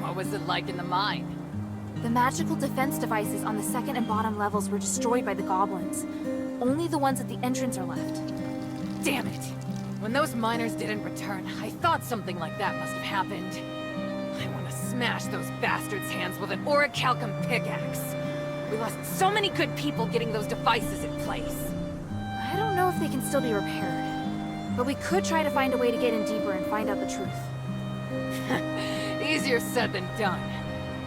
What was it like in the mine? The magical defense devices on the second and bottom levels were destroyed by the goblins. Only the ones at the entrance are left. Damn it! When those miners didn't return, I thought something like that must have happened. I want to smash those bastards' hands with an orichalcum pickaxe. We lost so many good people getting those devices in place. I don't know if they can still be repaired. But we could try to find a way to get in deeper and find out the truth. Easier said than done.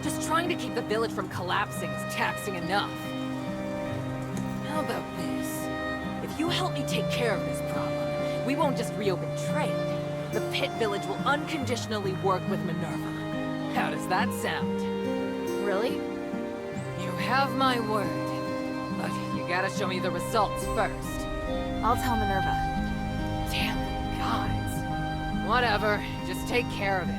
Just trying to keep the village from collapsing is taxing enough. How about this? If you help me take care of this problem, we won't just reopen trade. The Pit Village will unconditionally work with Minerva. How does that sound? Really? You have my word. But you gotta show me the results first. I'll tell Minerva. Damn the gods. Whatever, just take care of it.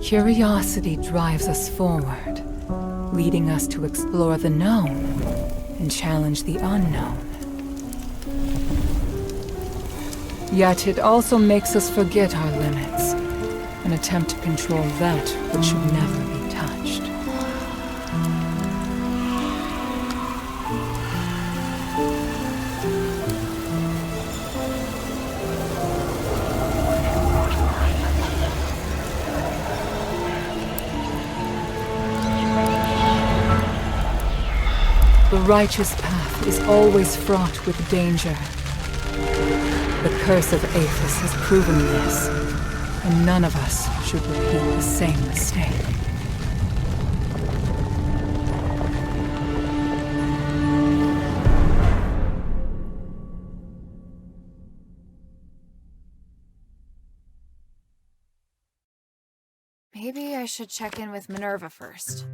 Curiosity drives us forward, leading us to explore the known and challenge the unknown. Yet it also makes us forget our limits and attempt to control that which should never be touched. The righteous path is always fraught with danger. The curse of Aphis has proven this, and none of us should repeat the same mistake. Maybe I should check in with Minerva first.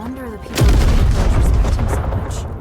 wonder the people at the village respect him so much.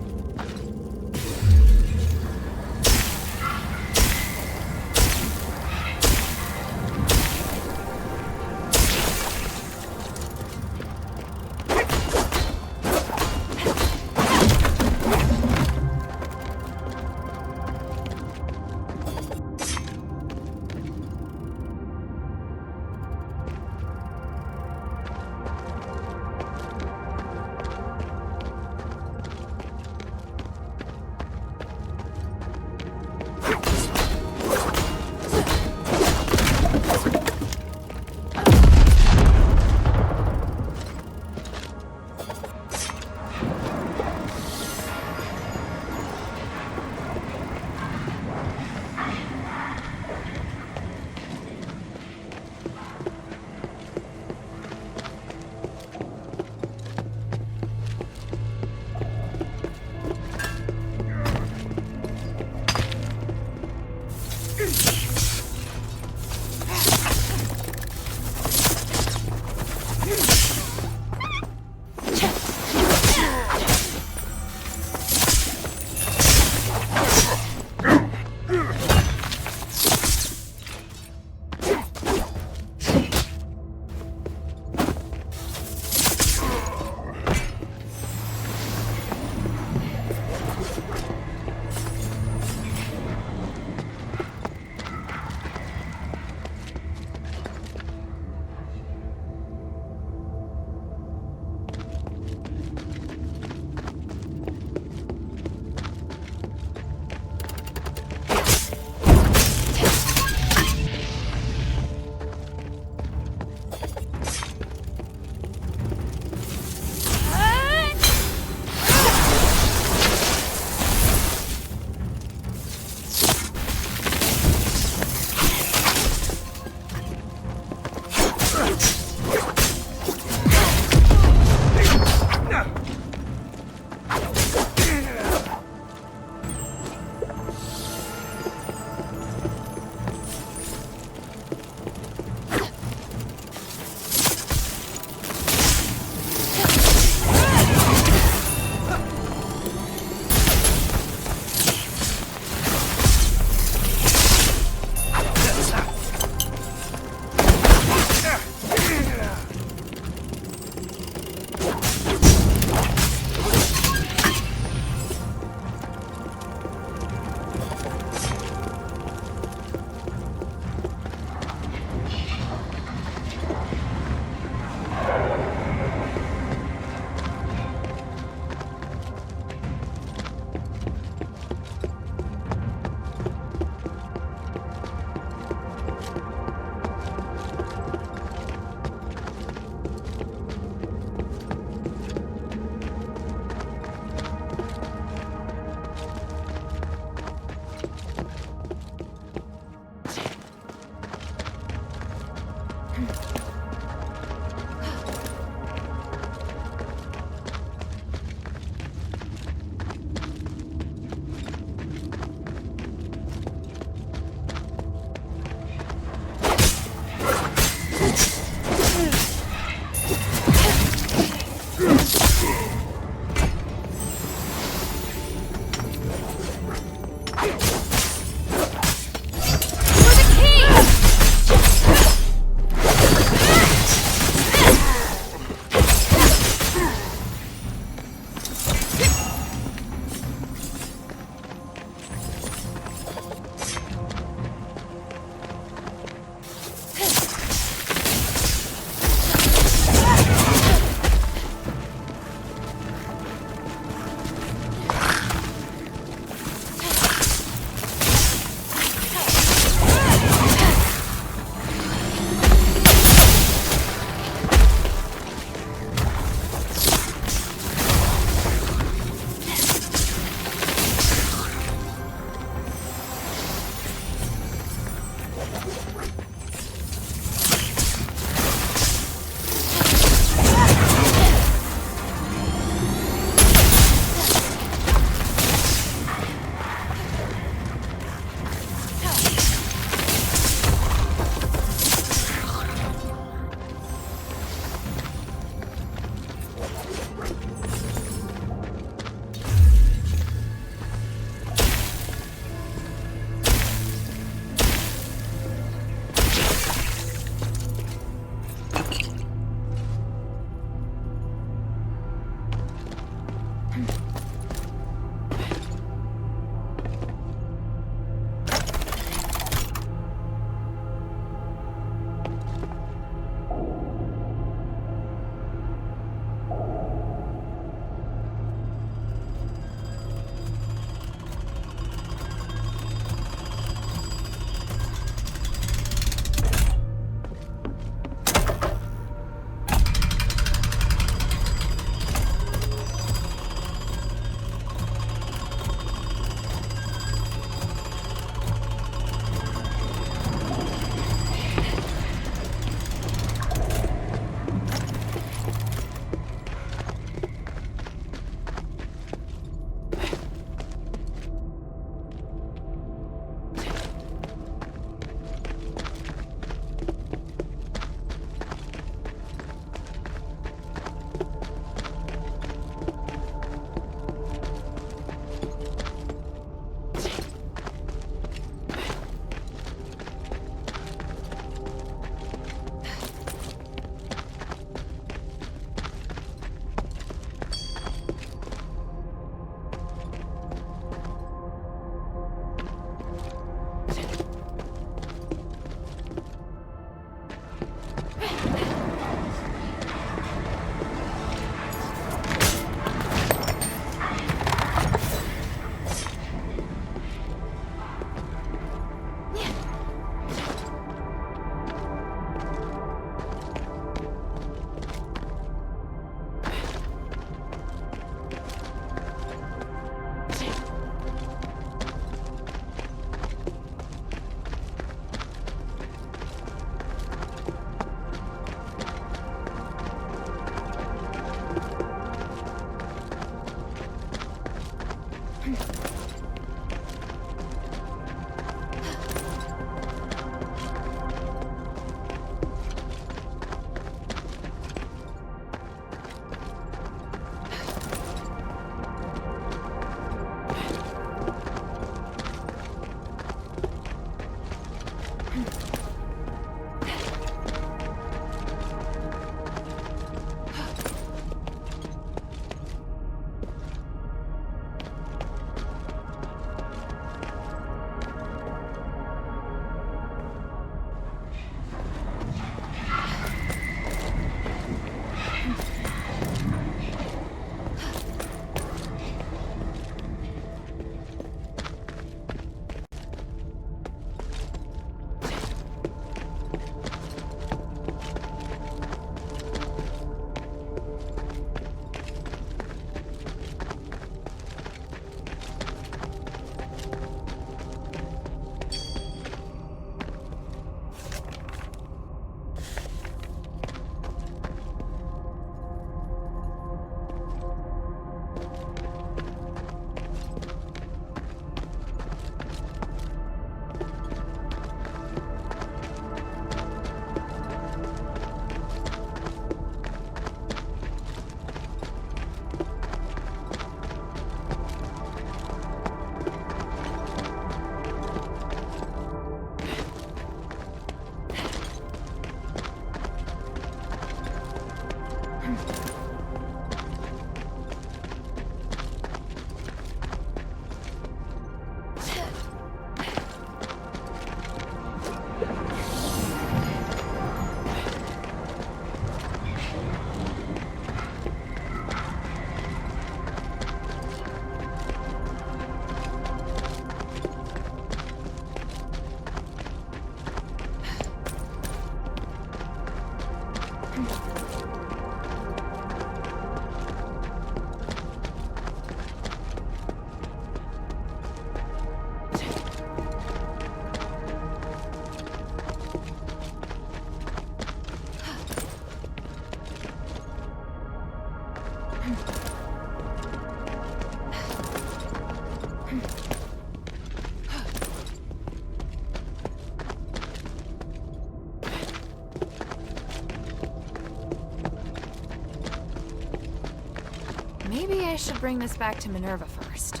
Maybe I should bring this back to Minerva first.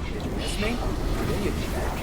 Did you miss me? Then you'd be back.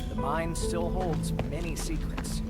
The mine still holds many secrets.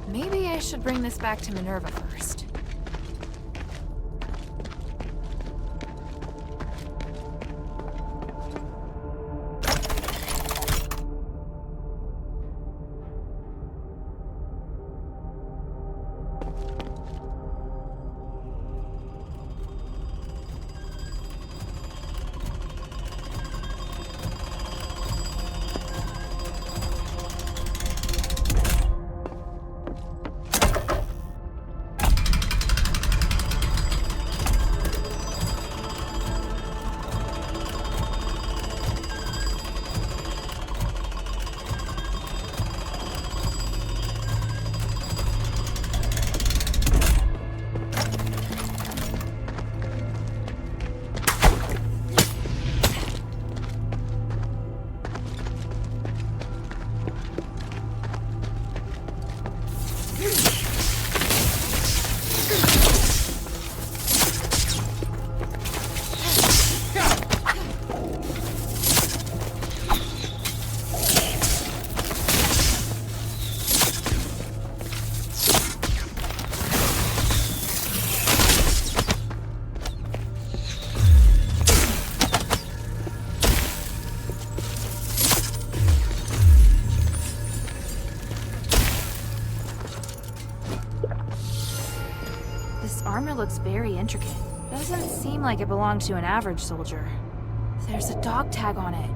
Maybe I should bring this back to Minerva first. looks very intricate. Doesn't seem like it belonged to an average soldier. There's a dog tag on it.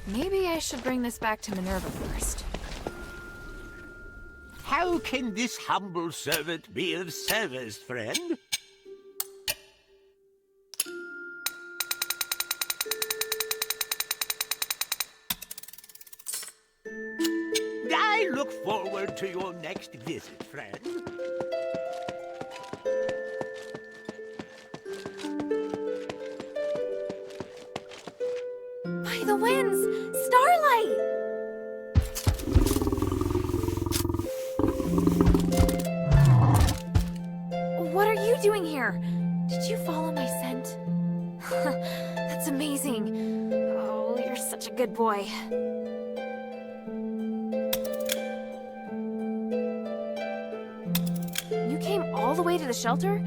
Maybe I should bring this back to Minerva first. How can this humble servant be of service, friend? I look forward to your next visit, friend. By the winds! Starlight! What are you doing here? Did you follow my scent? That's amazing. Oh, you're such a good boy. You came all the way to the shelter?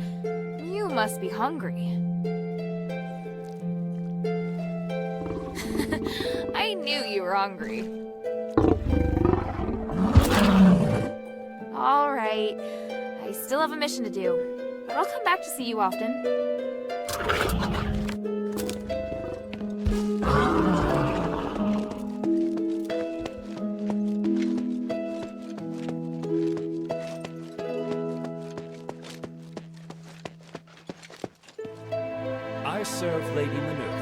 You must be hungry. I knew you were hungry. All right. I still have a mission to do, but I'll come back to see you often. I serve Lady Minerva.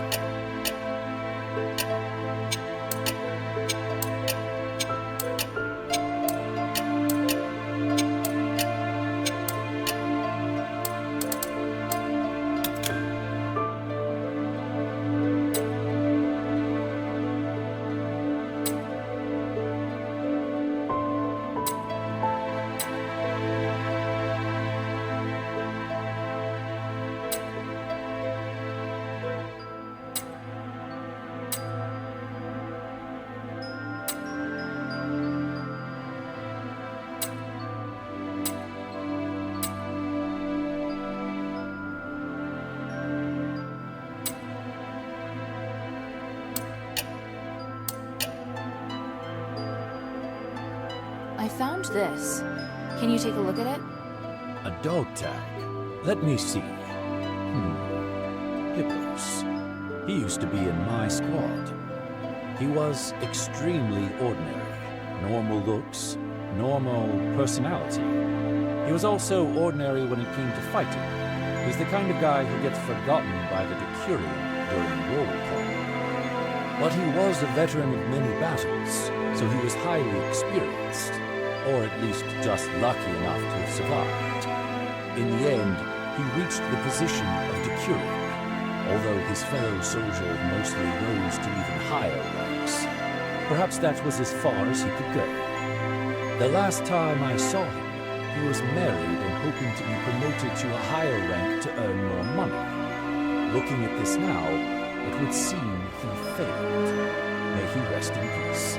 found this. Can you take a look at it? A dog tag. Let me see. Hippos. He used to be in my squad. He was extremely ordinary. Normal looks, normal personality. He was also ordinary when it came to fighting. He's the kind of guy who gets forgotten by the Decurion during roll call. But he was a veteran of many battles, so he was highly experienced, or at least just lucky enough to have survived. In the end, he reached the position of Decurion, although his fellow soldiers mostly rose to even higher ranks. Perhaps that was as far as he could go. The last time I saw him, he was married and hoping to be promoted to a higher rank to earn more money. Looking at this now, it would seem he failed. May he rest in peace.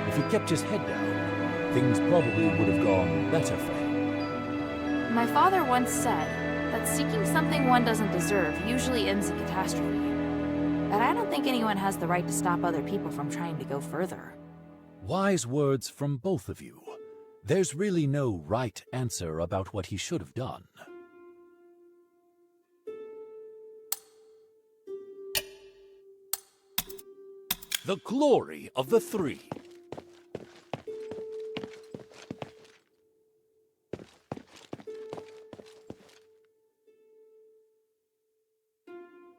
If he kept his head down, things probably would have gone better for him. My father once said that seeking something one doesn't deserve usually ends in catastrophe. But I don't think anyone has the right to stop other people from trying to go further. Wise words from both of you. There's really no right answer about what he should have done. The glory of the three.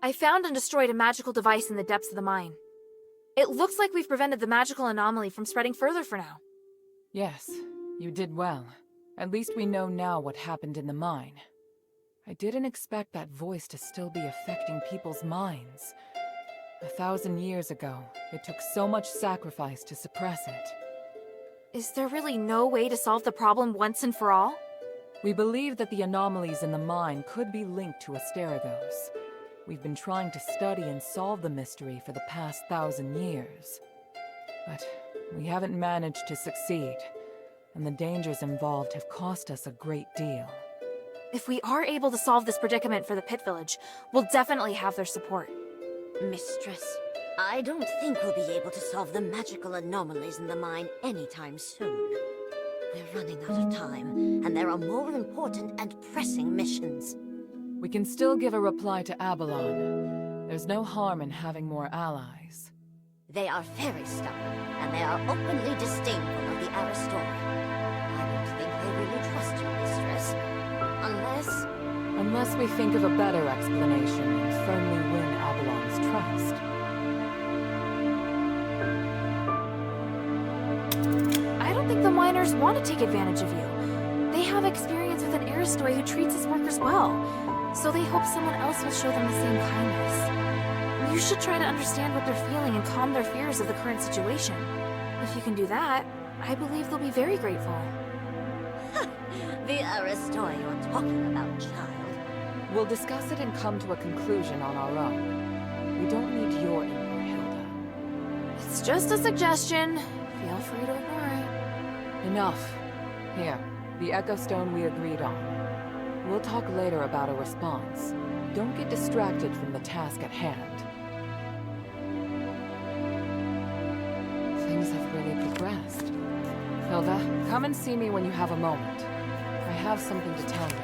I found and destroyed a magical device in the depths of the mine. It looks like we've prevented the magical anomaly from spreading further for now. Yes, you did well. At least we know now what happened in the mine. I didn't expect that voice to still be affecting people's minds. 1,000 years ago, it took so much sacrifice to suppress it. Is there really no way to solve the problem once and for all? We believe that the anomalies in the mine could be linked to Asterigos. We've been trying to study and solve the mystery for the past 1,000 years. But we haven't managed to succeed, and the dangers involved have cost us a great deal. If we are able to solve this predicament for the Pit Village, we'll definitely have their support. Mistress, I don't think we'll be able to solve the magical anomalies in the mine anytime soon. We're running out of time, and there are more important and pressing missions. We can still give a reply to Abalon. There's no harm in having more allies. They are very stubborn, and they are openly disdainful of the Aristori. I don't think they really trust you, Mistress. Unless we think of a better explanation and firmly win Abalon's trust. I don't think the miners want to take advantage of you. They have experience with an Aristoi who treats his workers well, so they hope someone else will show them the same kindness. You should try to understand what they're feeling and calm their fears of the current situation. If you can do that, I believe they'll be very grateful. The Aristoi you're talking about, child. We'll discuss it and come to a conclusion on our own. We don't need your input, Hilda. It's just a suggestion. Feel free to ignore it. Enough. Here, the Echo Stone we agreed on. We'll talk later about a response. Don't get distracted from the task at hand. Things have really progressed. Hilda, come and see me when you have a moment. I have something to tell you.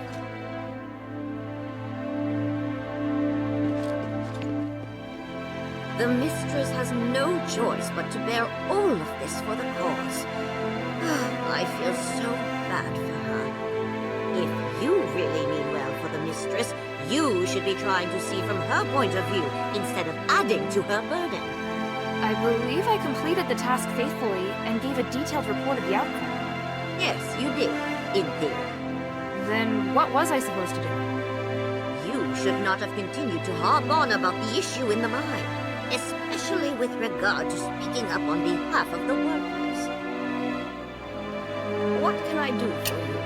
The Mistress has no choice but to bear all of this for the cause. I feel so bad for her. If you really mean well for the Mistress, you should be trying to see from her point of view instead of adding to her burden. I believe I completed the task faithfully and gave a detailed report of the outcome. Yes, you did, in theory. Then what was I supposed to do? You should not have continued to harp on about the issue in the mine, especially with regard to speaking up on behalf of the workers. What can I do for you?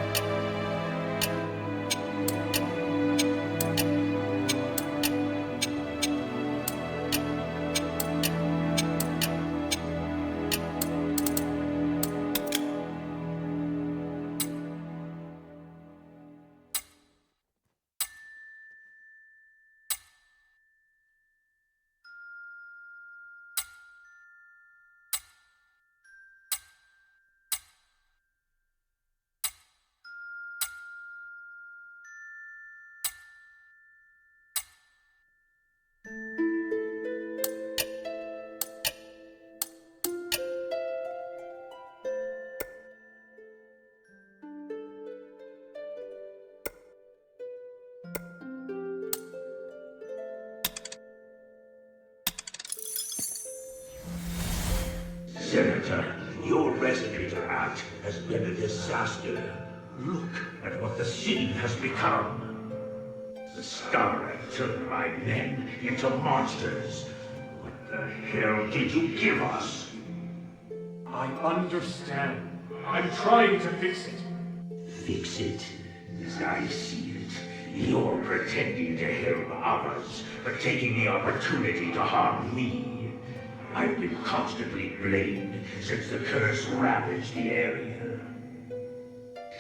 has been a disaster. Look at what the city has become. The Starlight turned my men into monsters. What the hell did you give us? I understand. I'm trying to fix it. Fix it? As I see it, you're pretending to help others, but taking the opportunity to harm me. I've been constantly blamed since the curse ravaged the area.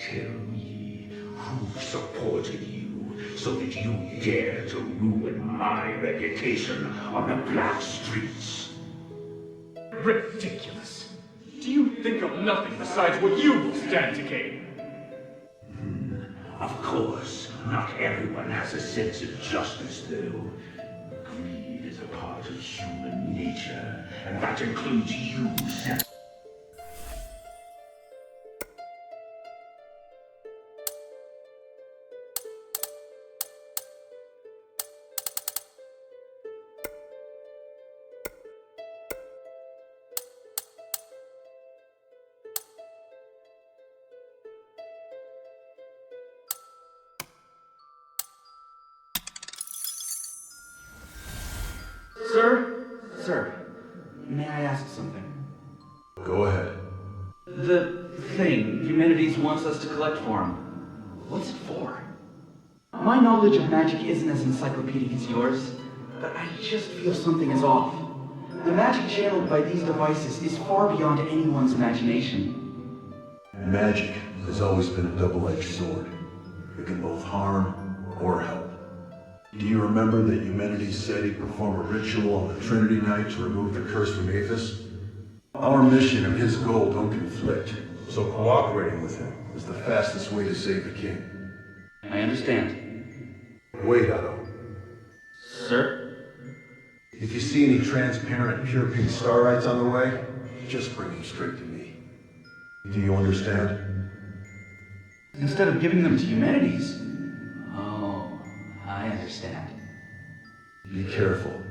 Tell me, who supported you so that you dare to ruin my reputation on the black streets? Ridiculous. Do you think of nothing besides what you will stand to gain? Of course, not everyone has a sense of justice, though. Greed is a part of human nature, and that includes you, Sam. Sir, may I ask something? Go ahead. The thing Humanities wants us to collect for him, what's it for? My knowledge of magic isn't as encyclopedic as yours, but I just feel something is off. The magic channeled by these devices is far beyond anyone's imagination. Magic has always been a double-edged sword. It can both harm or help. Do you remember that Humanities said he'd perform a ritual on the Trinity Night to remove the curse from Aethys? Our mission and his goal don't conflict, so cooperating with him is the fastest way to save the king. I understand. Wait, Otto. Sir? If you see any transparent, pure pink starlights on the way, just bring them straight to me. Do you understand? Instead of giving them to Humanities? Oh, I understand. Be careful.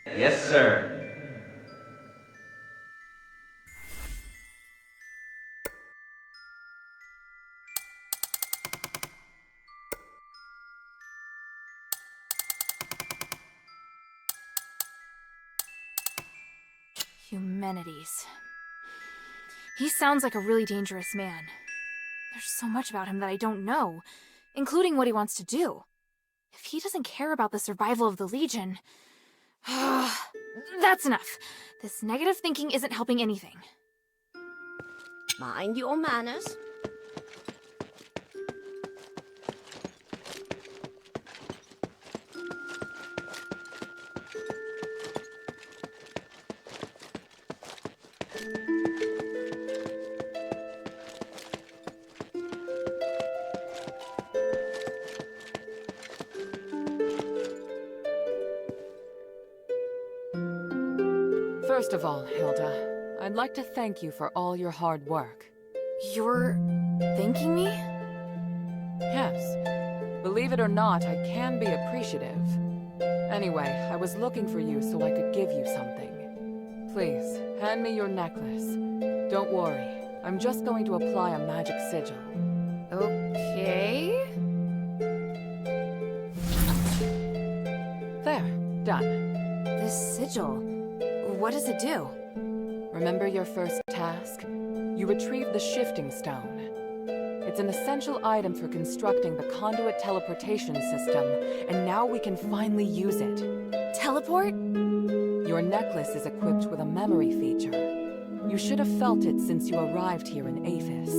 Yes, sir. Humanities. He sounds like a really dangerous man. There's so much about him that I don't know, including what he wants to do. If he doesn't care about the survival of the Legion... That's enough. This negative thinking isn't helping anything. Mind your manners. First of all, Hilda, I'd like to thank you for all your hard work. You're... thanking me? Yes. Believe it or not, I can be appreciative. Anyway, I was looking for you so I could give you something. Please, hand me your necklace. Don't worry, I'm just going to apply a magic sigil. Okay... There, done. This sigil... what does it do? Remember your first task? You retrieved the shifting stone. It's an essential item for constructing the conduit teleportation system, and now we can finally use it. Teleport? Your necklace is equipped with a memory feature. You should have felt it since you arrived here in Aethys.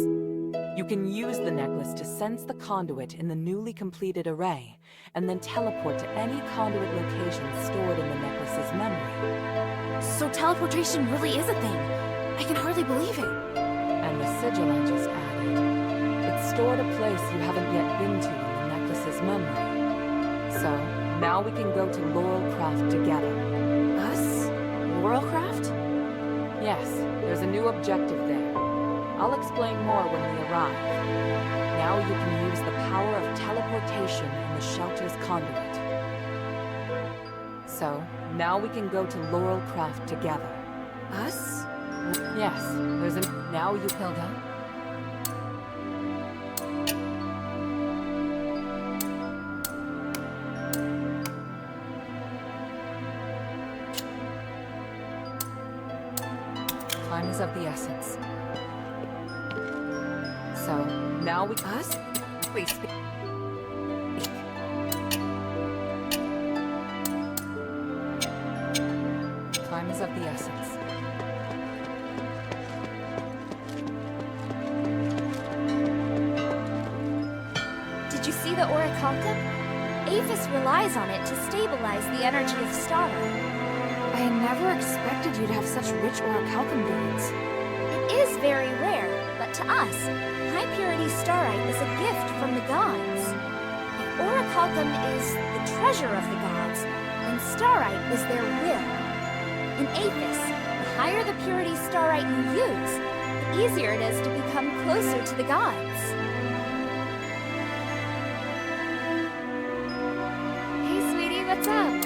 You can use the necklace to sense the conduit in the newly completed array, and then teleport to any conduit location stored in the necklace's memory. So teleportation really is a thing. I can hardly believe it. And the sigil I just added. It stored a place you haven't yet been to in the necklace's memory. So, now we can go to Laurelcraft together. Us? Laurelcraft? Yes, there's a new objective there. I'll explain more when we arrive. Now you can use the power of teleportation in the shelter's conduit. So, now we can go to Laurelcraft together. Us? Yes, there's a... Now you Hilda? Time is of the essence. So, now we... Us? Please speak. Time is of the essence. Did you see the orichalcum? Aphis relies on it to stabilize the energy of Starlight. I never expected you to have such rich orichalcum beads. It is very rare, but to us, high-purity starite is a gift from the gods. If orichalcum is the treasure of the gods, then starite is their will. In Aphis, the higher the purity starite you use, the easier it is to become closer to the gods. Hey, sweetie, what's up?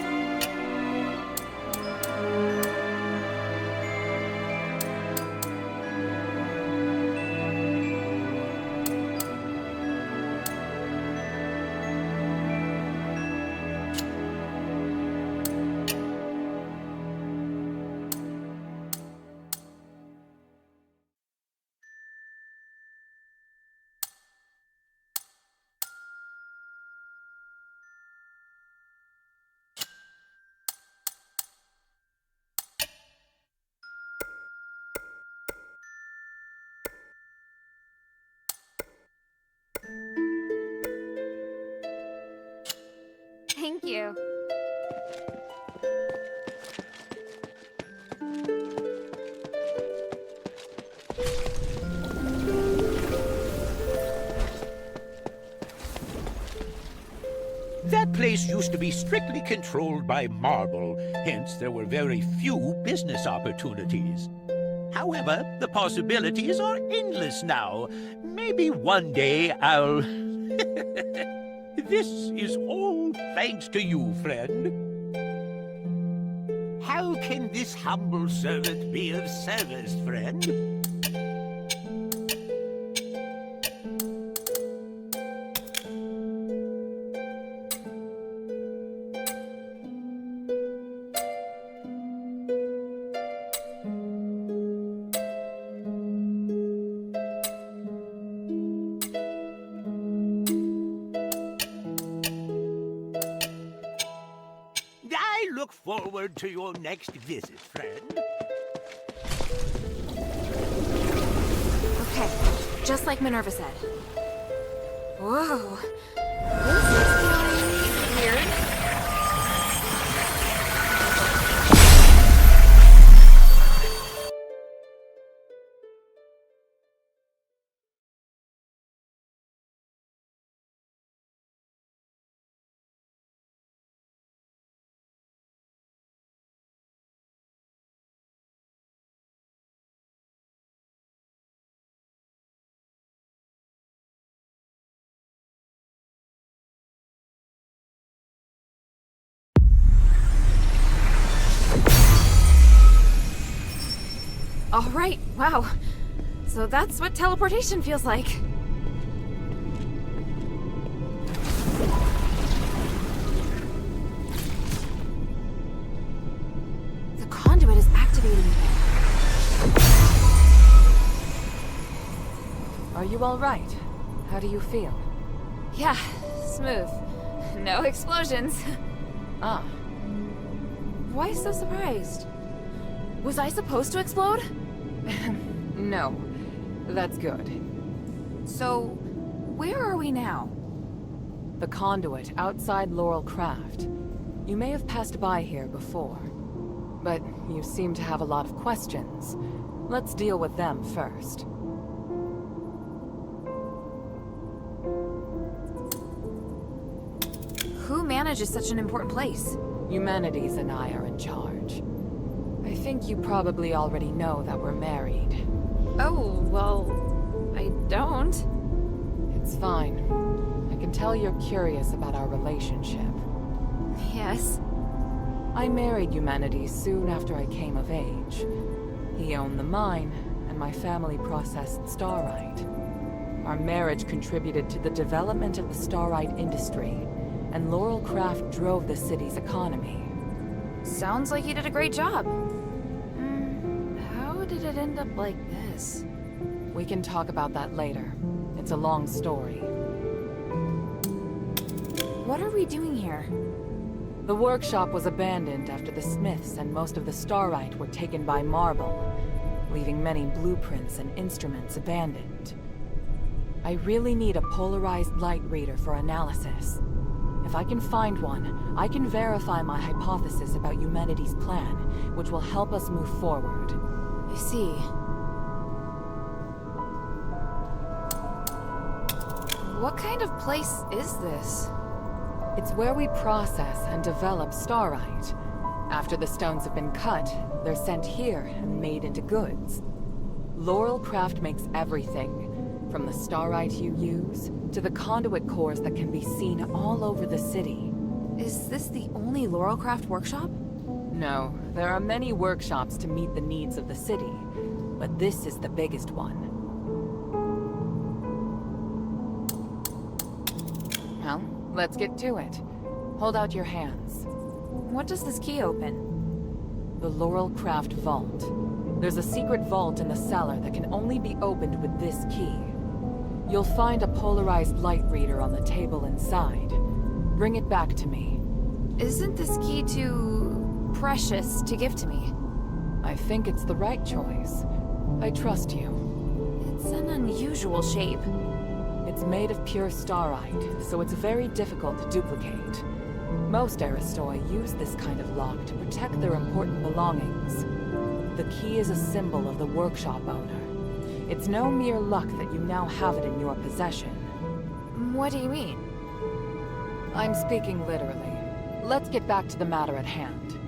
Thank you. That place used to be strictly controlled by marble, hence there were very few business opportunities. However, the possibilities are endless now. Maybe one day I'll... This is all thanks to you, friend. How can this humble servant be of service, friend? I look forward to your next visit, friend. Okay, just like Minerva said. Whoa. This is feeling weird. All right, wow. So that's what teleportation feels like. The conduit is activating again. Are you all right? How do you feel? Yeah, smooth. No explosions. Ah, Why so surprised? Was I supposed to explode? no. That's good. So, where are we now? The conduit outside Laurel Craft. You may have passed by here before, but you seem to have a lot of questions. Let's deal with them first. Who manages such an important place? Humanities and I are in charge. I think you probably already know that we're married. Oh, well, I don't. It's fine. I can tell you're curious about our relationship. Yes. I married Humanities soon after I came of age. He owned the mine, and my family processed starite. Our marriage contributed to the development of the starite industry, and Laurel Craft drove the city's economy. Sounds like you did a great job. How did it end up like this? We can talk about that later. It's a long story. What are we doing here? The workshop was abandoned after the Smiths and most of the starite were taken by Marble, leaving many blueprints and instruments abandoned. I really need a polarized light reader for analysis. If I can find one, I can verify my hypothesis about humanity's plan, which will help us move forward. I see. What kind of place is this? It's where we process and develop starite. After the stones have been cut, they're sent here and made into goods. Laurel Craft makes everything, from the starite you use, to the conduit cores that can be seen all over the city. Is this the only Laurelcraft workshop? No, there are many workshops to meet the needs of the city, but this is the biggest one. Well, let's get to it. Hold out your hands. What does this key open? The Laurel Craft Vault. There's a secret vault in the cellar that can only be opened with this key. You'll find a polarized light reader on the table inside. Bring it back to me. Isn't this key too precious to give to me? I think it's the right choice. I trust you. It's an unusual shape. It's made of pure starite, so it's very difficult to duplicate. Most Aristoi use this kind of lock to protect their important belongings. The key is a symbol of the workshop owner. It's no mere luck that you now have it in your possession. What do you mean? I'm speaking literally. Let's get back to the matter at hand.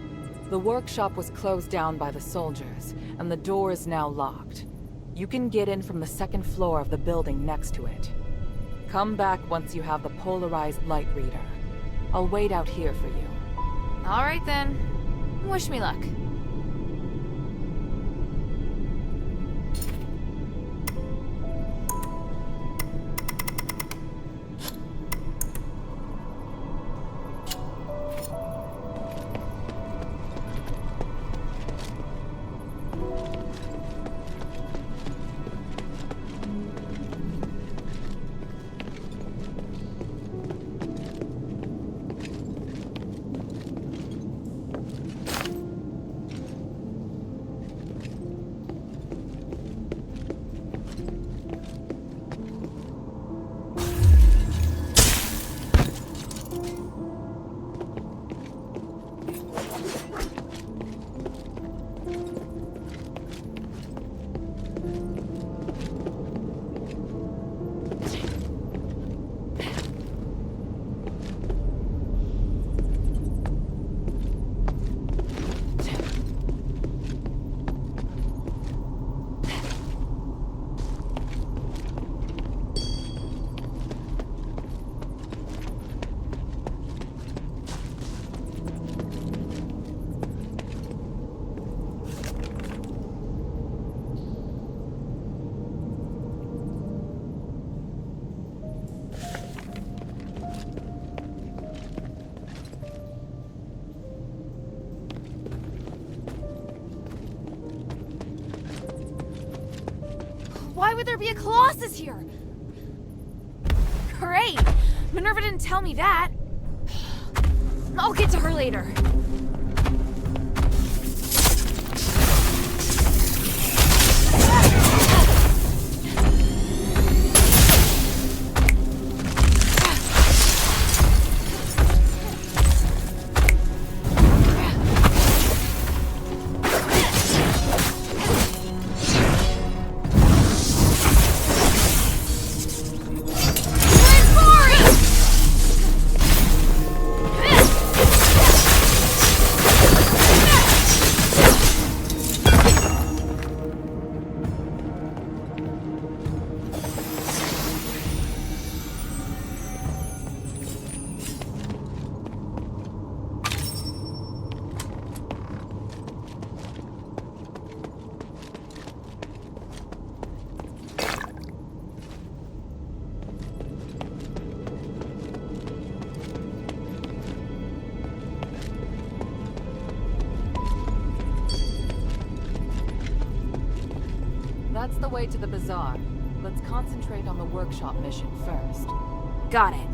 The workshop was closed down by the soldiers, and the door is now locked. You can get in from the second floor of the building next to it. Come back once you have the polarized light reader. I'll wait out here for you. All right then. Wish me luck. Why would there be a Colossus here? Great! Minerva didn't tell me that. I'll get to her later. the way to the bazaar. Let's concentrate on the workshop mission first. Got it.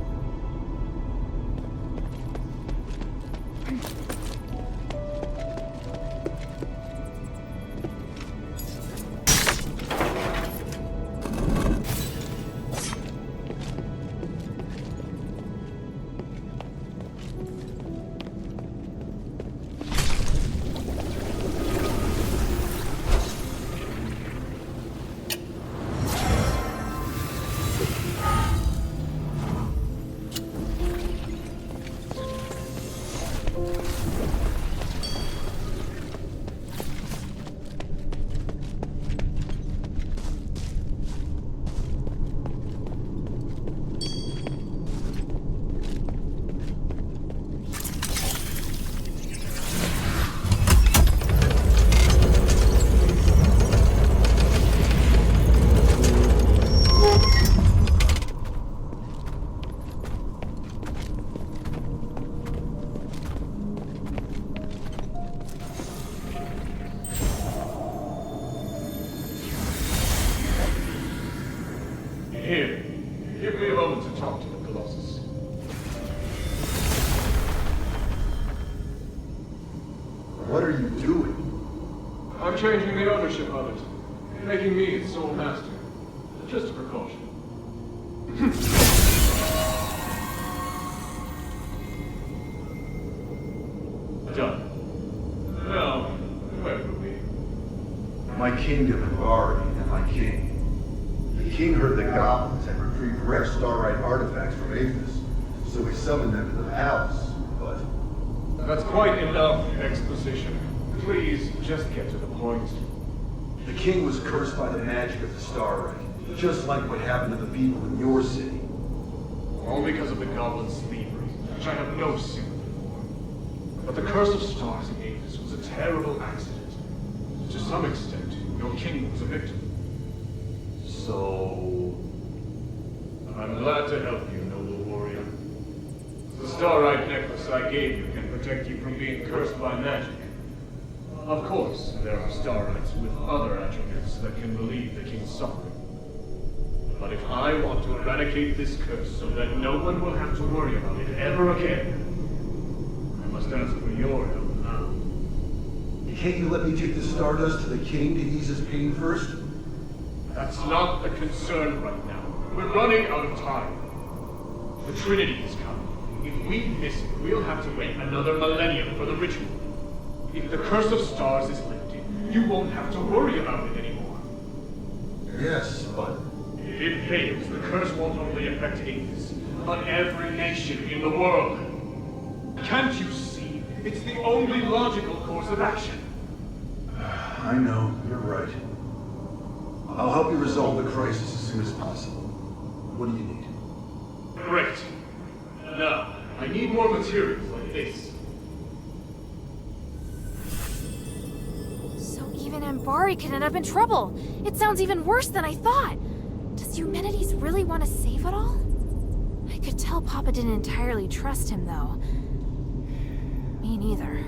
Here, give me a moment to talk to the Colossus. What are you doing? I'm changing the ownership of it, making me its sole master. Just a precaution. Done. Now, where were we? My kingdom and Bari and my king. The king heard the goblins had retrieved rare starite artifacts from Aethys, so he summoned them to the palace, but... That's quite enough exposition. Please, just get to the point. The king was cursed by the magic of the starite, just like what happened to the people in your city. All because of the goblin's thievery, which I have no sympathy for. But the curse of stars in Aethys was a terrible accident. To some extent, your king was a victim. So... I'm glad to help you, noble warrior. The starite necklace I gave you can protect you from being cursed by magic. Of course, there are starites with other attributes that can relieve the king's suffering. But if I want to eradicate this curse so that no one will have to worry about it ever again, I must ask for your help now. Can't you let me take the stardust to the king to ease his pain first? That's not the concern right now. We're running out of time. The Trinity is coming. If we miss it, we'll have to wait another millennium for the ritual. If the curse of stars is lifted, you won't have to worry about it anymore. Yes, but... If it fails, the curse won't only affect Aethys, but every nation in the world. Can't you see? It's the only logical course of action. I know, you're right. I'll help you resolve the crisis as soon as possible. What do you need? Great. Now, I need more materials like this. So even Ambari can end up in trouble. It sounds even worse than I thought. Does Eumenides really want to save it all? I could tell Papa didn't entirely trust him, though. Me neither.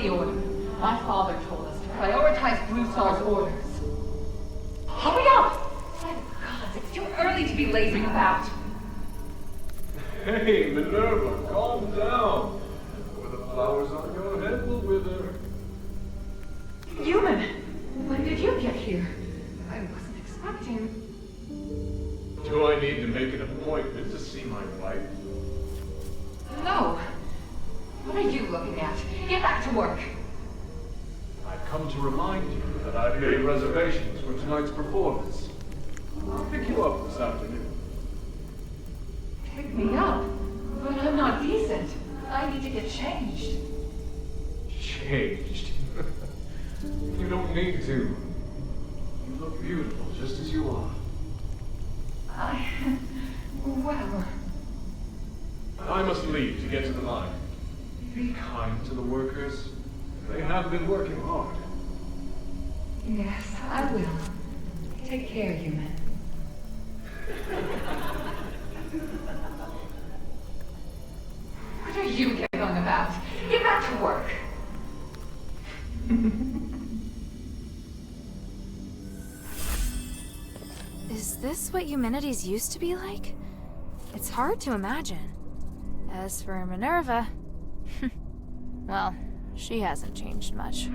the order. My father told us to prioritize Brusar's orders. Hurry up! My God, it's too early to be lazing about. Hey, Minerva, calm down. Before the flowers on your head will wither. Human, when did you get here? I wasn't expecting... Do I need to make an appointment to see my wife? No. What are you looking at? Get back to work. I've come to remind you that I've made reservations for tonight's performance. I'll pick you up this afternoon. Pick me up? But I'm not decent. I need to get changed. Changed? You don't need to. You look beautiful just as you are. Well... I must leave to get to the mine. Be kind to the workers. They have been working hard. Yes, I will. Take care, human. What are you getting on about? Get back to work. Is this what humanities used to be like? It's hard to imagine. As for Minerva, well, she hasn't changed much.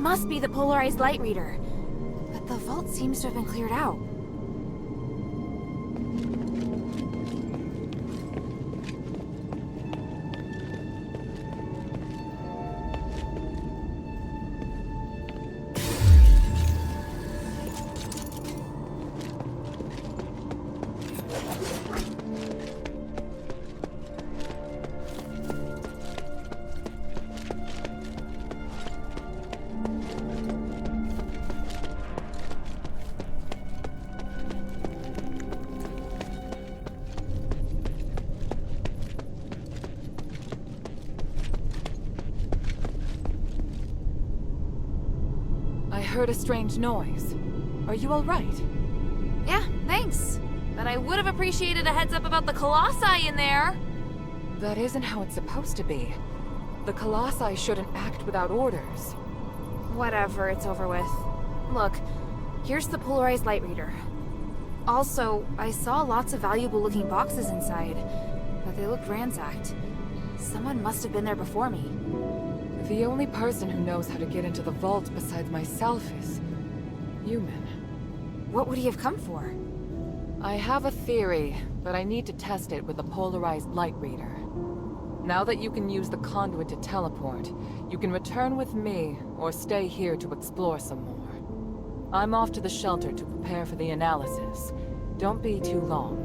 must be the polarized light reader. But the vault seems to have been cleared out. I heard a strange noise. Are you all right? Yeah, thanks. But I would have appreciated a heads up about the Colossi in there. That isn't how it's supposed to be. The Colossi shouldn't act without orders. Whatever, it's over with. Look, here's the polarized light reader. Also, I saw lots of valuable looking boxes inside, but they looked ransacked. Someone must have been there before me. The only person who knows how to get into the vault besides myself is... human. What would he have come for? I have a theory, but I need to test it with a polarized light reader. Now that you can use the conduit to teleport, you can return with me, or stay here to explore some more. I'm off to the shelter to prepare for the analysis. Don't be too long.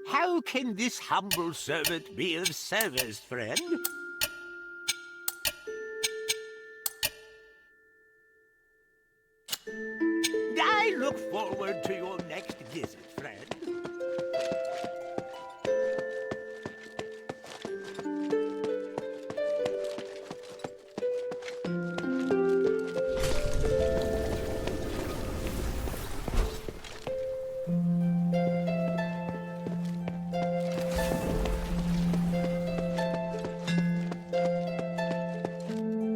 How can this humble servant be of service, friend? I look forward to your next visit, friend.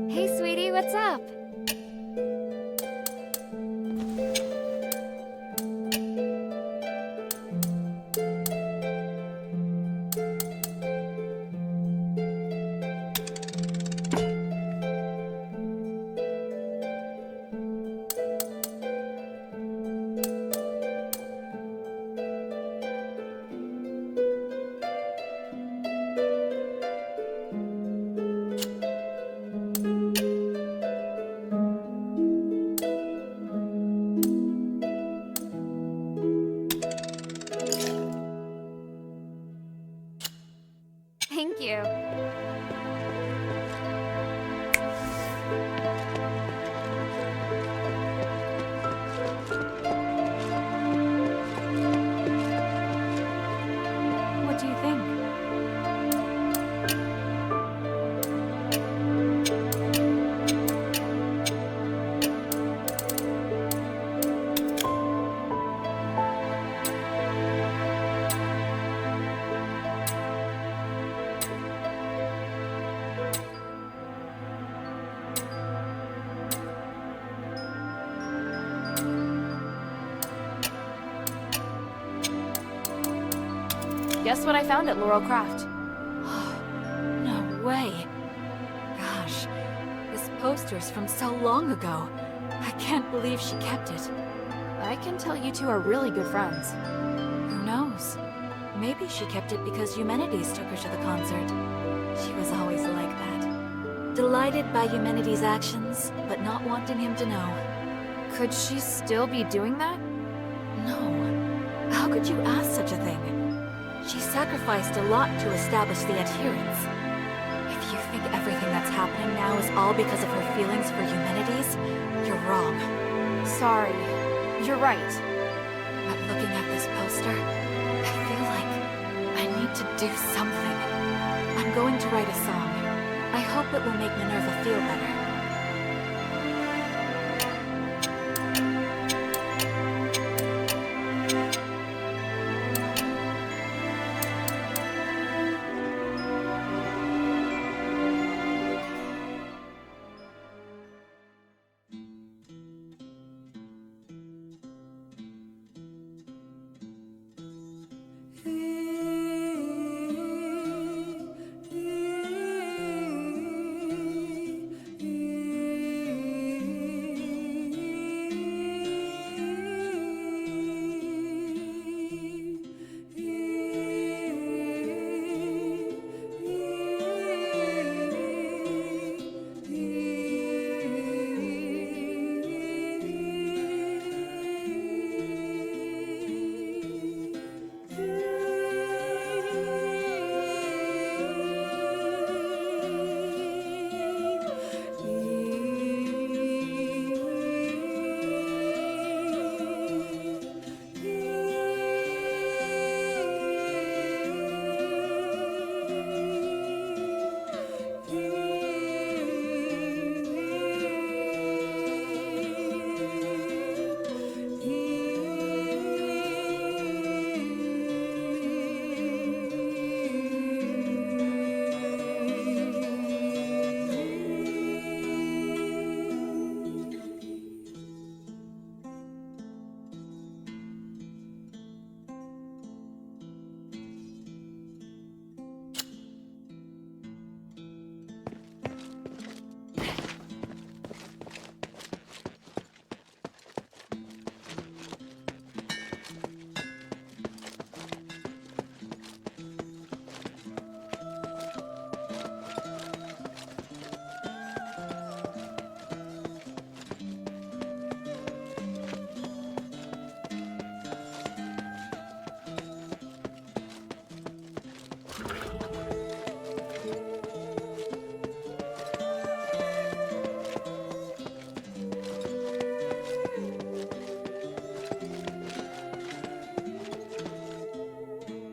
Hey, sweetie, what's up? Guess what I found at Laurel Craft? No way. Gosh, this poster's from so long ago. I can't believe she kept it. I can tell you two are really good friends. Who knows? Maybe she kept it because Eumenides took her to the concert. She was always like that. Delighted by Eumenides' actions, but not wanting him to know. Could she still be doing that? No. How could you ask such a thing? She sacrificed a lot to establish the adherence. If you think everything that's happening now is all because of her feelings for Eumenides, you're wrong. Sorry. You're right. But looking at this poster, I feel like I need to do something. I'm going to write a song. I hope it will make Minerva feel better.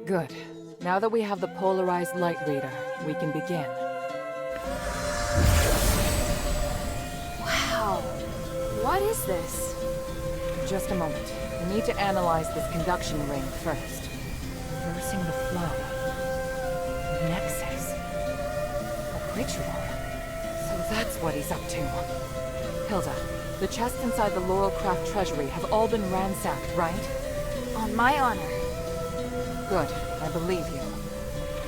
Good. Now that we have the polarized light reader, we can begin. Wow. What is this? Just a moment. We need to analyze this conduction ring first. Reversing the flow. Nexus. A ritual. So that's what he's up to. Hilda, the chests inside the Laurel Craft treasury have all been ransacked, right? On my honor. Good. I believe you.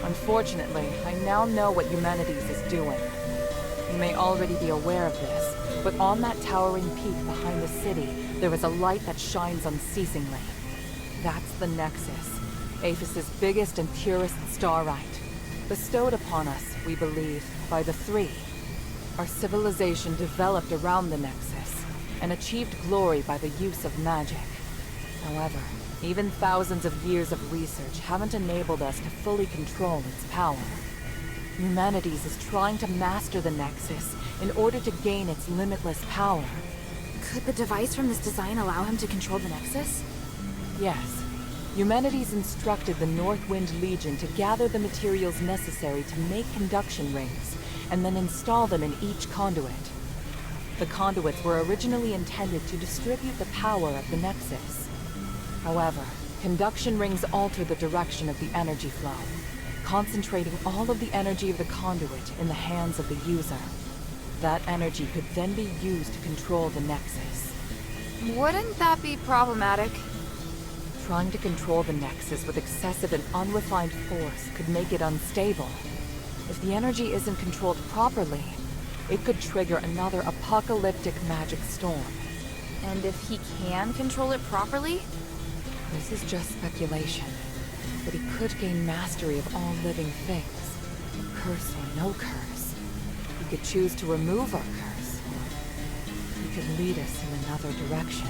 Unfortunately, I now know what Eumenides is doing. You may already be aware of this, but on that towering peak behind the city, there is a light that shines unceasingly. That's the Nexus, Aphis's biggest and purest starlight. Bestowed upon us, we believe, by the Three. Our civilization developed around the Nexus, and achieved glory by the use of magic. However, even thousands of years of research haven't enabled us to fully control its power. Eumenides is trying to master the Nexus in order to gain its limitless power. Could the device from this design allow him to control the Nexus? Yes. Eumenides instructed the Northwind Legion to gather the materials necessary to make conduction rings, and then install them in each conduit. The conduits were originally intended to distribute the power of the Nexus. However, conduction rings alter the direction of the energy flow, concentrating all of the energy of the conduit in the hands of the user. That energy could then be used to control the Nexus. Wouldn't that be problematic? Trying to control the Nexus with excessive and unrefined force could make it unstable. If the energy isn't controlled properly, it could trigger another apocalyptic magic storm. And if he can control it properly? This is just speculation, but he could gain mastery of all living things. Curse or no curse. He could choose to remove our curse. He could lead us in another direction.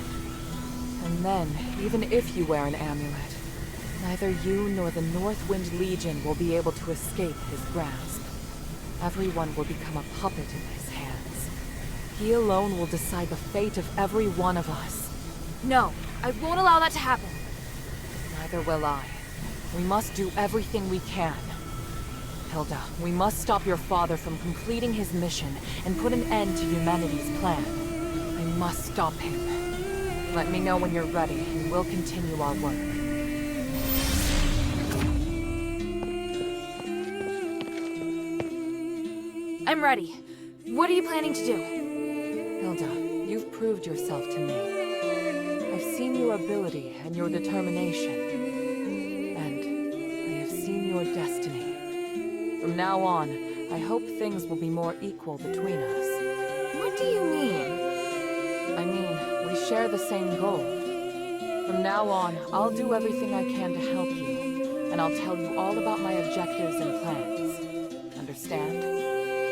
And then, even if you wear an amulet, neither you nor the Northwind Legion will be able to escape his grasp. Everyone will become a puppet in his hands. He alone will decide the fate of every one of us. No, I won't allow that to happen. Neither will I. We must do everything we can. Hilda, we must stop your father from completing his mission and put an end to humanity's plan. We must stop him. Let me know when you're ready, and we'll continue our work. I'm ready. What are you planning to do? Hilda, you've proved yourself to me. I've seen your ability and your determination. And I have seen your destiny. From now on, I hope things will be more equal between us. What do you mean? I mean, we share the same goal. From now on, I'll do everything I can to help you, and I'll tell you all about my objectives and plans. Understand?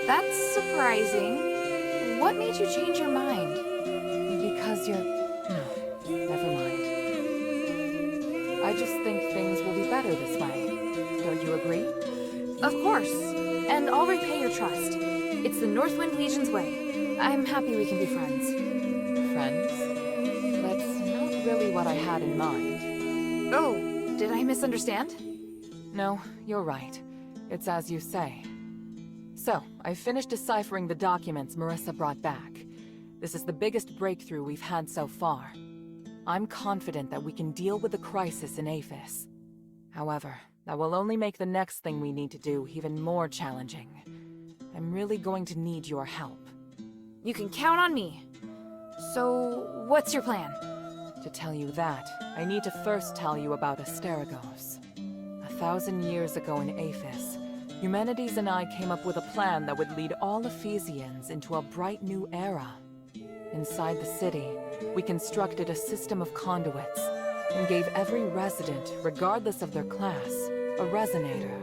That's surprising. What made you change your mind? Because you're... No, never mind. I just think things will be better this way. Don't you agree? Of course. And I'll repay your trust. It's the Northwind Legion's way. I'm happy we can be friends. Friends? That's not really what I had in mind. Oh, did I misunderstand? No, you're right. It's as you say. So, I finished deciphering the documents Marissa brought back. This is the biggest breakthrough we've had so far. I'm confident that we can deal with the crisis in Aphis. However, that will only make the next thing we need to do even more challenging. I'm really going to need your help. You can count on me. So, what's your plan? To tell you that, I need to first tell you about Asterigos. 1,000 years ago in Aphis, Humanities and I came up with a plan that would lead all Ephesians into a bright new era. Inside the city, we constructed a system of conduits and gave every resident, regardless of their class, a resonator.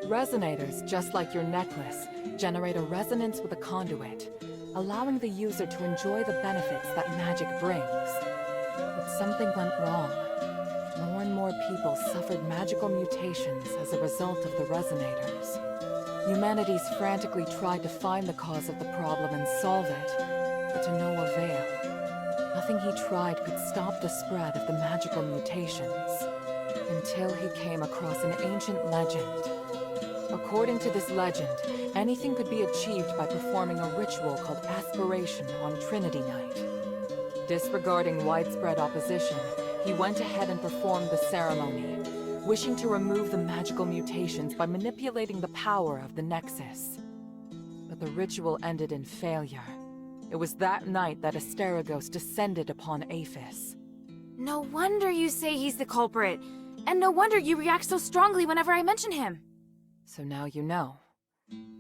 Resonators, just like your necklace, generate a resonance with a conduit, allowing the user to enjoy the benefits that magic brings. But something went wrong. More and more people suffered magical mutations as a result of the resonators. Humanities frantically tried to find the cause of the problem and solve it, but to no avail. Nothing he tried could stop the spread of the magical mutations, until he came across an ancient legend. According to this legend, anything could be achieved by performing a ritual called Aspiration on Trinity Night. Disregarding widespread opposition, he went ahead and performed the ceremony, wishing to remove the magical mutations by manipulating the power of the Nexus. But the ritual ended in failure. It was that night that Asterigos descended upon Aphis. No wonder you say he's the culprit. And no wonder you react so strongly whenever I mention him. So now you know.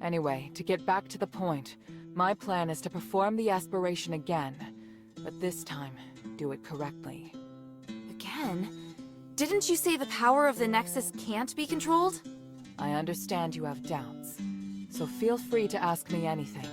Anyway, to get back to the point, my plan is to perform the aspiration again, but this time, do it correctly. Again? Didn't you say the power of the Nexus can't be controlled? I understand you have doubts, so feel free to ask me anything.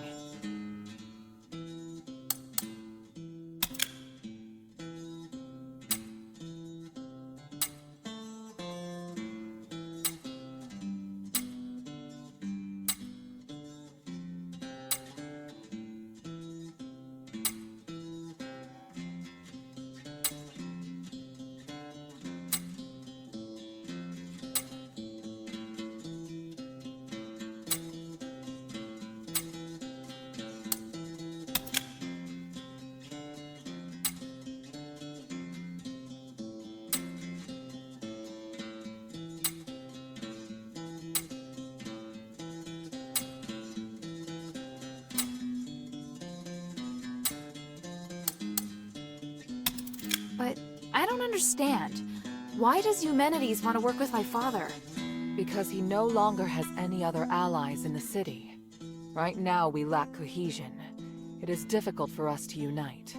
But I don't understand. Why does Eumenides want to work with my father? Because he no longer has any other allies in the city. Right now, we lack cohesion. It is difficult for us to unite.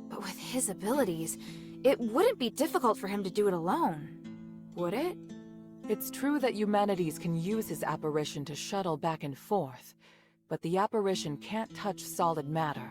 But with his abilities, it wouldn't be difficult for him to do it alone, would it? It's true that Eumenides can use his apparition to shuttle back and forth, but the apparition can't touch solid matter.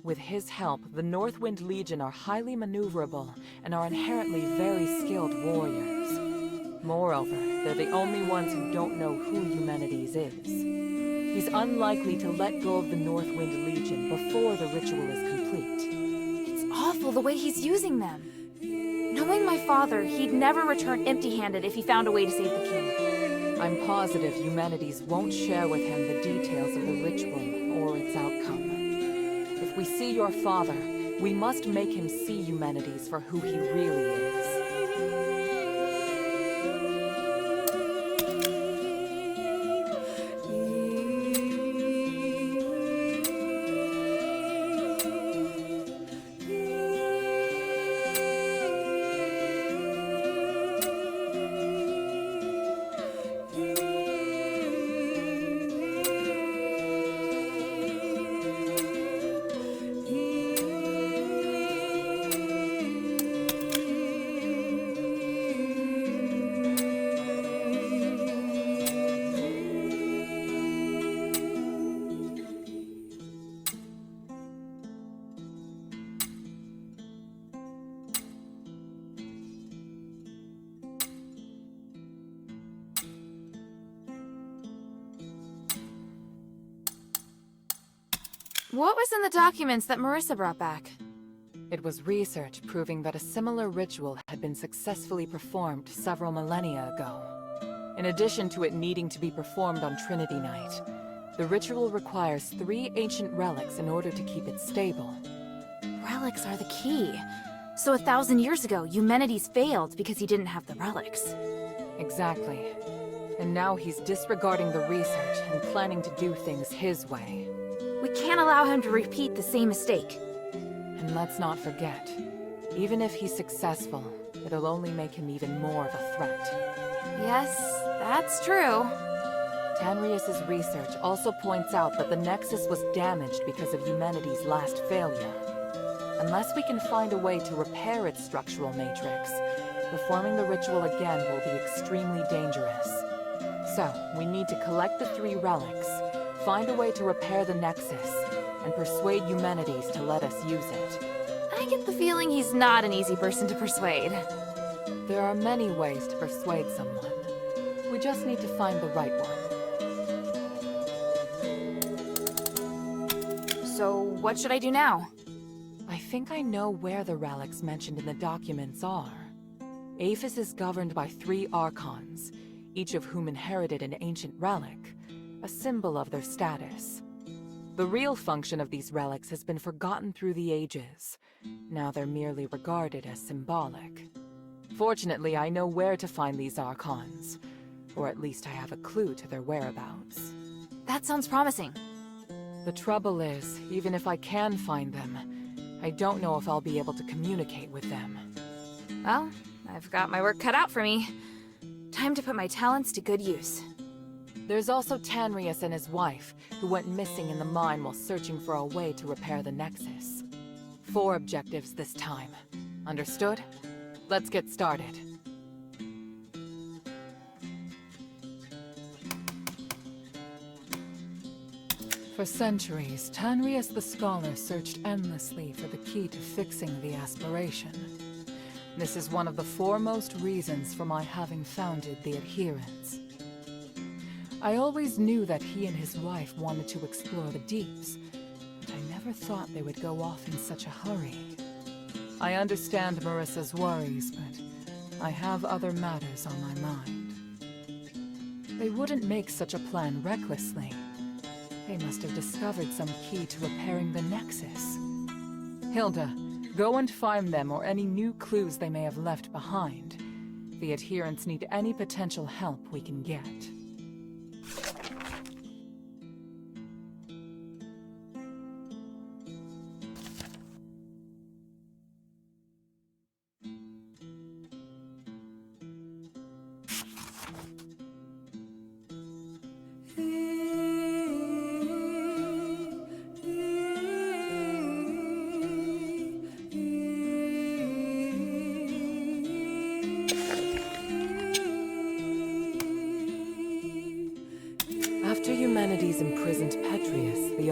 With his help, the Northwind Legion are highly maneuverable and are inherently very skilled warriors. Moreover, they're the only ones who don't know who Eumenides is. He's unlikely to let go of the Northwind Legion before the ritual is complete. It's awful the way he's using them. Knowing my father, he'd never return empty-handed if he found a way to save the king. I'm positive Eumenides won't share with him the details of the ritual or its outcome. If we see your father, we must make him see Eumenides for who he really is. What was in the documents that Marissa brought back? It was research proving that a similar ritual had been successfully performed several millennia ago. In addition to it needing to be performed on Trinity Night, the ritual requires 3 ancient relics in order to keep it stable. Relics are the key. So 1,000 years ago, Eumenides failed because he didn't have the relics. Exactly. And now he's disregarding the research and planning to do things his way. We can't allow him to repeat the same mistake. And let's not forget, even if he's successful, it'll only make him even more of a threat. Yes, that's true. Tanrius's research also points out that the Nexus was damaged because of Eumenides' last failure. Unless we can find a way to repair its structural matrix, performing the ritual again will be extremely dangerous. So, we need to collect the 3 relics, find a way to repair the Nexus, and persuade Eumenides to let us use it. I get the feeling he's not an easy person to persuade. There are many ways to persuade someone. We just need to find the right one. So, what should I do now? I think I know where the relics mentioned in the documents are. Aphis is governed by 3 Archons, each of whom inherited an ancient relic, a symbol of their status. The real function of these relics has been forgotten through the ages. Now they're merely regarded as symbolic. Fortunately, I know where to find these Archons, or at least I have a clue to their whereabouts. That sounds promising. The trouble is, even if I can find them, I don't know if I'll be able to communicate with them. Well, I've got my work cut out for me. Time to put my talents to good use. There's also Tanrius and his wife, who went missing in the mine while searching for a way to repair the Nexus. 4 objectives this time. Understood? Let's get started. For centuries, Tanrius the Scholar searched endlessly for the key to fixing the aspiration. This is one of the foremost reasons for my having founded the Adherents. I always knew that he and his wife wanted to explore the deeps, but I never thought they would go off in such a hurry. I understand Marissa's worries, but I have other matters on my mind. They wouldn't make such a plan recklessly. They must have discovered some key to repairing the Nexus. Hilda, go and find them or any new clues they may have left behind. The Adherents need any potential help we can get.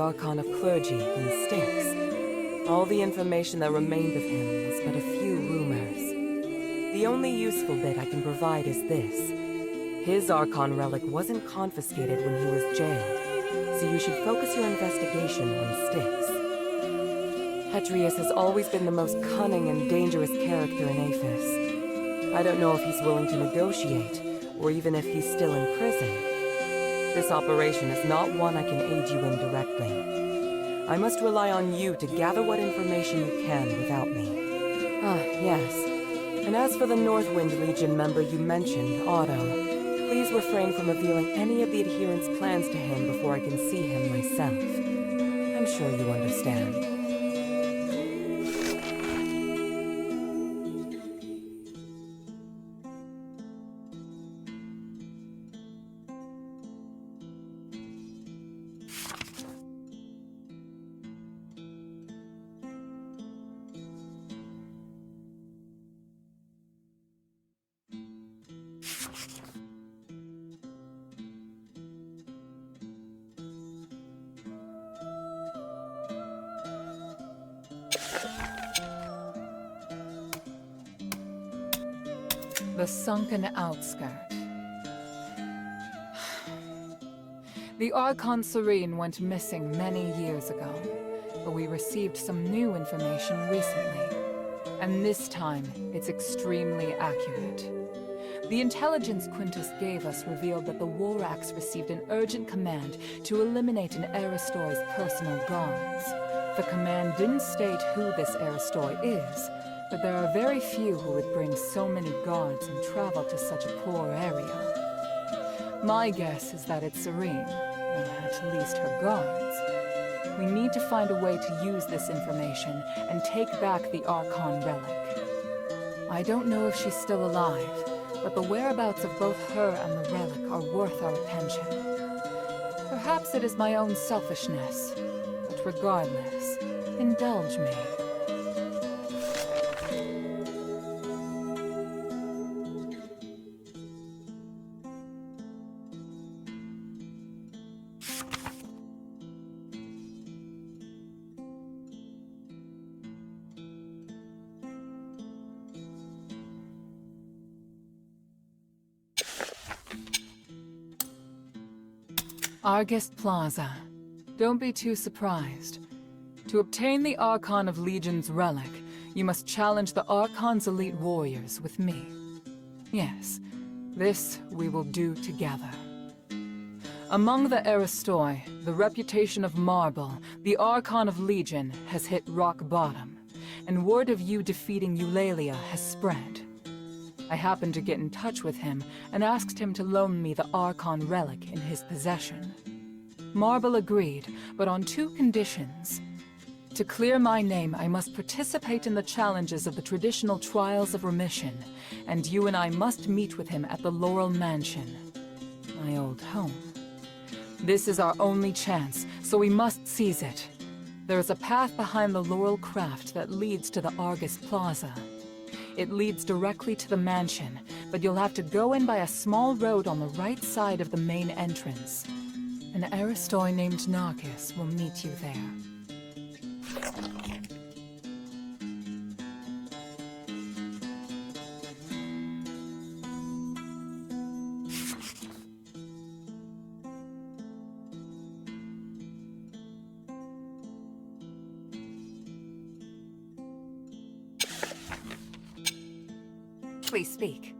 Archon of Clergy in Styx. All the information that remained of him was but a few rumors. The only useful bit I can provide is this. His Archon relic wasn't confiscated when he was jailed, so you should focus your investigation on Styx. Hetrius has always been the most cunning and dangerous character in Aphis. I don't know if he's willing to negotiate, or even if he's still in prison. This operation is not one I can aid you in directly. I must rely on you to gather what information you can without me. Ah, yes. And as for the Northwind Legion member you mentioned, Otto, please refrain from revealing any of the adherents' plans to him before I can see him myself. I'm sure you understand. The sunken outskirt. The Archon Serene went missing many years ago, but we received some new information recently. And this time, it's extremely accurate. The intelligence Quintus gave us revealed that the Warax received an urgent command to eliminate an Aristoi's personal guards. The command didn't state who this Aristoi is, but there are very few who would bring so many guards and travel to such a poor area. My guess is that it's Serene, or at least her guards. We need to find a way to use this information and take back the Archon relic. I don't know if she's still alive, but the whereabouts of both her and the relic are worth our attention. Perhaps it is my own selfishness, but regardless, indulge me. Argist Plaza. Don't be too surprised. To obtain the Archon of Legion's relic, you must challenge the Archon's elite warriors with me. Yes, this we will do together. Among the Aristoi, the reputation of Marble, the Archon of Legion, has hit rock bottom, and word of you defeating Eulalia has spread. I happened to get in touch with him and asked him to loan me the Archon relic in his possession. Marble agreed, but on two conditions. To clear my name, I must participate in the challenges of the traditional Trials of Remission, and you and I must meet with him at the Laurel Mansion, my old home. This is our only chance, so we must seize it. There is a path behind the Laurel Craft that leads to the Argist Plaza. It leads directly to the mansion, but you'll have to go in by a small road on the right side of the main entrance. An Aristoi named Narcus will meet you there. Please speak.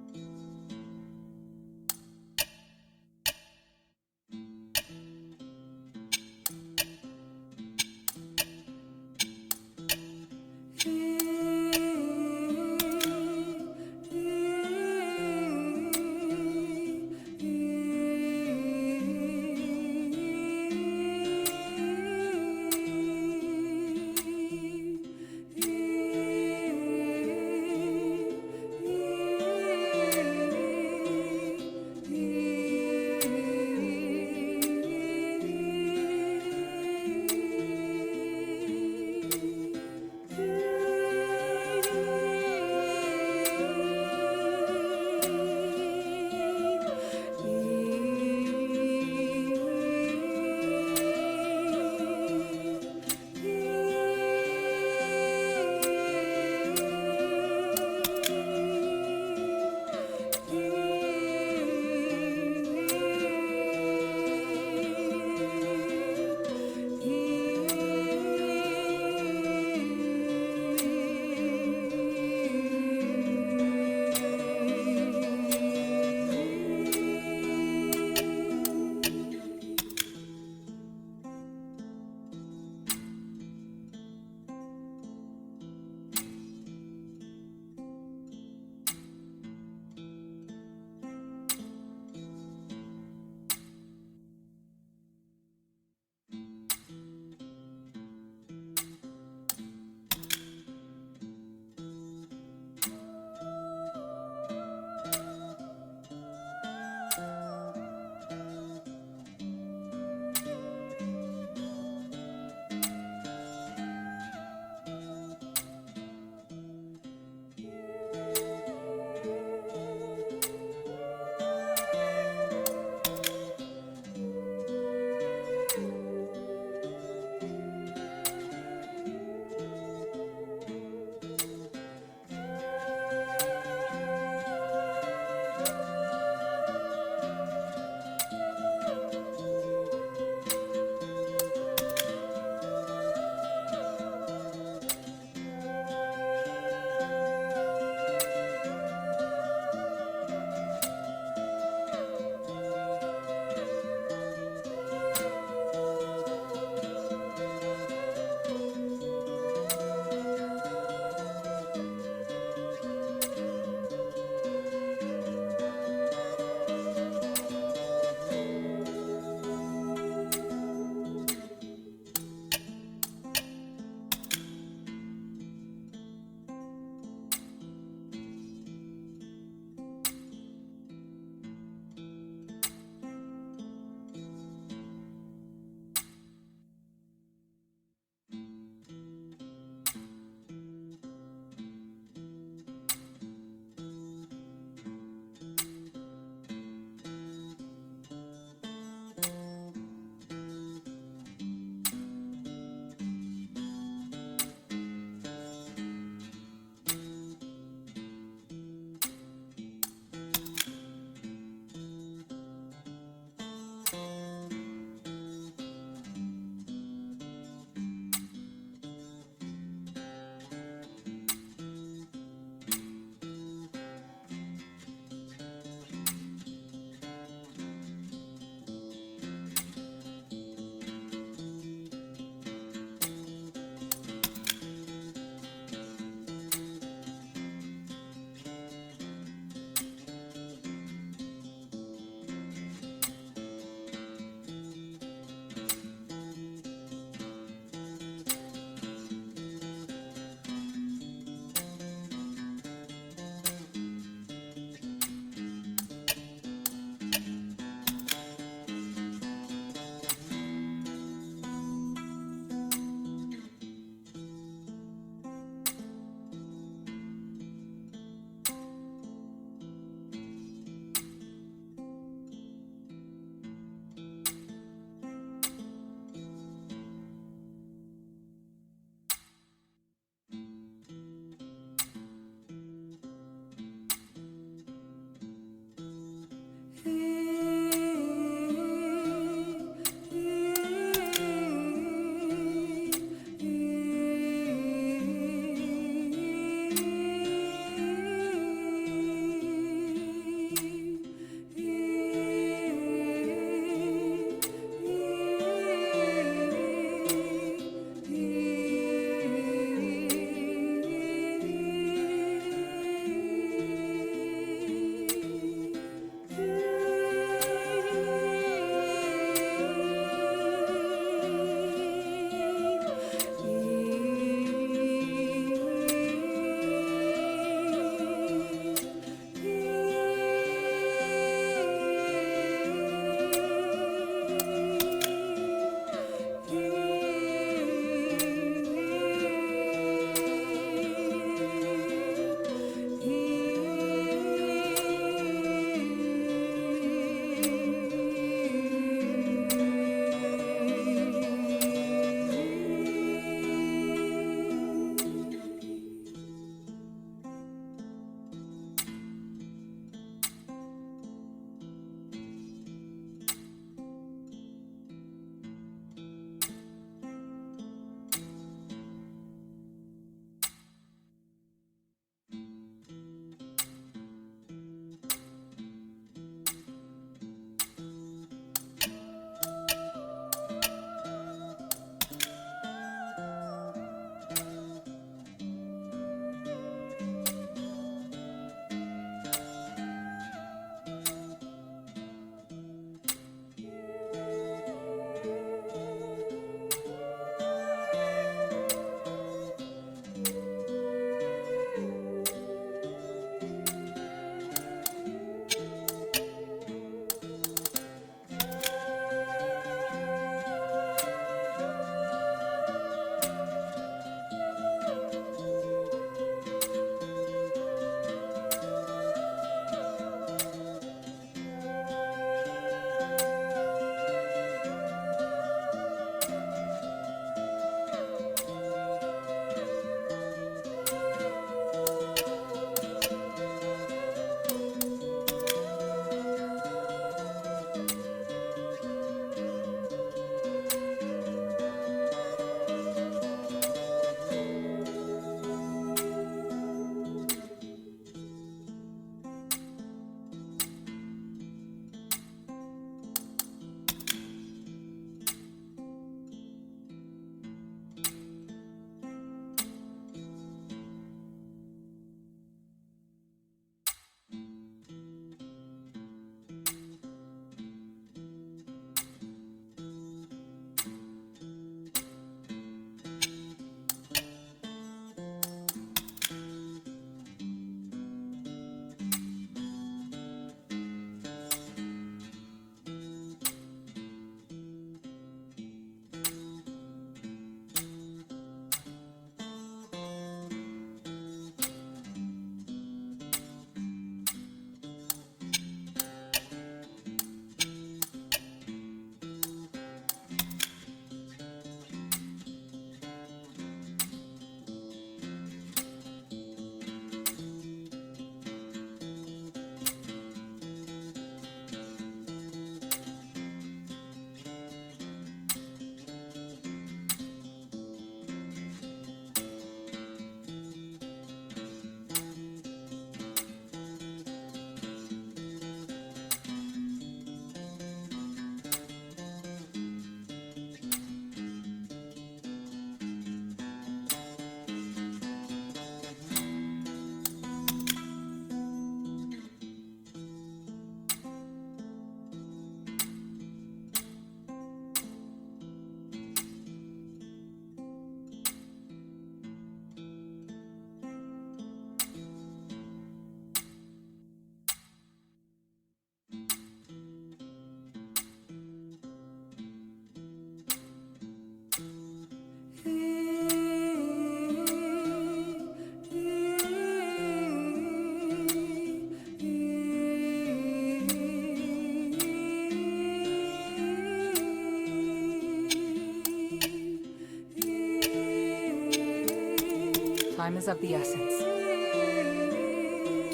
Time is of the essence.